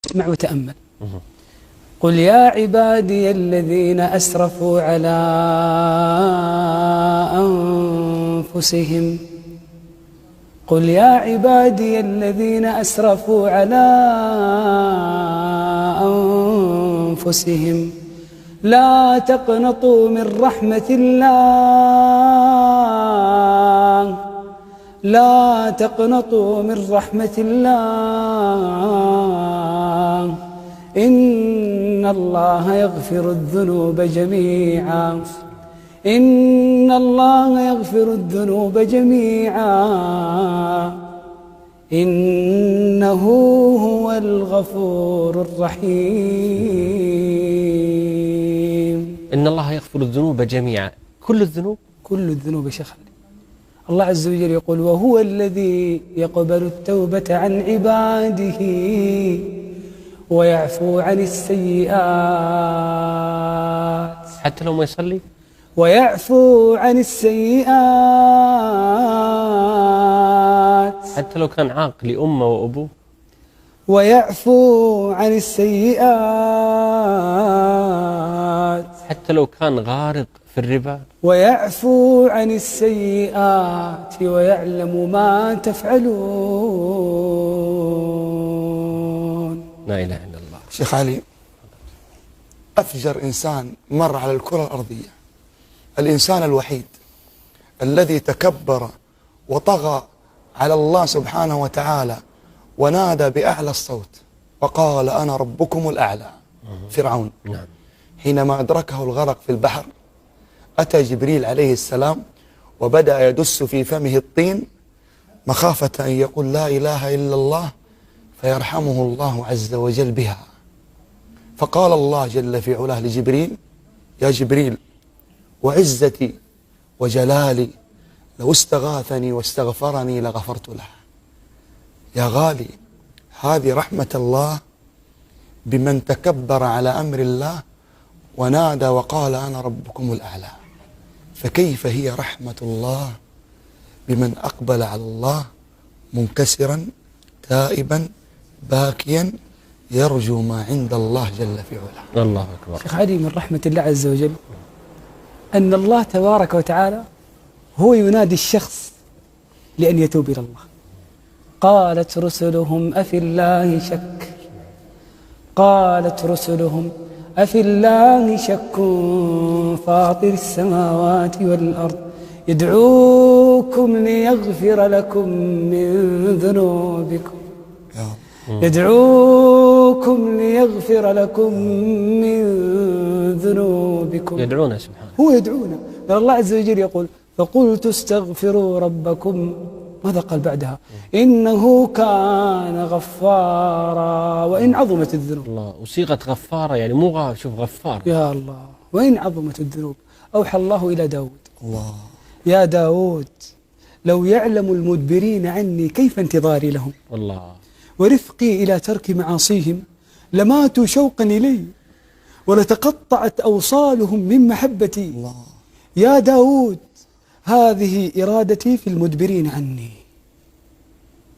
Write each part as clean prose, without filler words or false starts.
اسمع وتأمل. قل يا عبادي الذين أسرفوا على أنفسهم قل يا عبادي الذين أسرفوا على أنفسهم لا تقنطوا من رحمة الله لا تقنطوا من رحمة الله إن الله يغفر الذنوب جميعا إن الله يغفر الذنوب جميعا إنه هو الغفور الرحيم. إن الله يغفر الذنوب جميعا، كل الذنوب؟ كل الذنوب يا شيخ. الله عز وجل يقول وهو الذي يقبل التوبة عن عباده ويعفو عن السيئات حتى لو ما يصلي؟ ويعفو عن السيئات حتى لو كان عاق لأمه وأبوه؟ ويعفو عن السيئات حتى لو كان غارق في الربا؟ ويعفو عن السيئات ويعلم ما تفعلون. لا إله إلا الله. شيخ علي، أفجر إنسان مر على الكرة الأرضية، الإنسان الوحيد الذي تكبر وطغى على الله سبحانه وتعالى ونادى بأعلى الصوت وقال أنا ربكم الأعلى، فرعون. نعم. حينما أدركه الغرق في البحر أتى جبريل عليه السلام وبدأ يدس في فمه الطين مخافة أن يقول لا إله إلا الله فيرحمه الله عز وجل بها. فقال الله جل في علاه لجبريل يا جبريل وعزتي وجلالي لو استغاثني واستغفرني لغفرت له. يا غالي، هذه رحمة الله بمن تكبر على أمر الله ونادى وقال أنا ربكم الأعلى، فكيف هي رحمة الله بمن أقبل على الله منكسرا تائبا باكيا يرجو ما عند الله جل في علاه. الله أكبر. شيخ علي، من رحمة الله عز وجل أن الله تبارك وتعالى هو ينادي الشخص لأن يتوب إلى الله. قالت رسلهم أفي الله شك قالت رسلهم أفي الله شك فاطر السماوات والأرض يدعوكم ليغفر لكم من ذنوبكم يدعوكم ليغفر لكم من ذنوبكم. يدعونا سبحانه، هو يدعونا. الله عز وجل يقول فقلت استغفروا ربكم، ماذا قال بعدها؟ إنه كان غفارا وإن عظمت الذنوب. الله، وصيغة غفارة يعني مو شوف غفار. يا الله، وإن عظمت الذنوب. أوحى الله إلى داود الله يا داود لو يعلم المدبرين عني كيف انتظاري لهم والله ورفقي إلى ترك معاصيهم لماتوا شوقا إلي ولتقطعت أوصالهم من محبتي. الله. يا داود هذه إرادتي في المدبرين عني،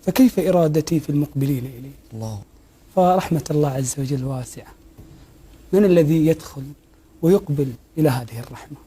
فكيف إرادتي في المقبلين إلي؟ الله. فرحمة الله عز وجل واسعة. من الذي يدخل ويقبل إلى هذه الرحمة؟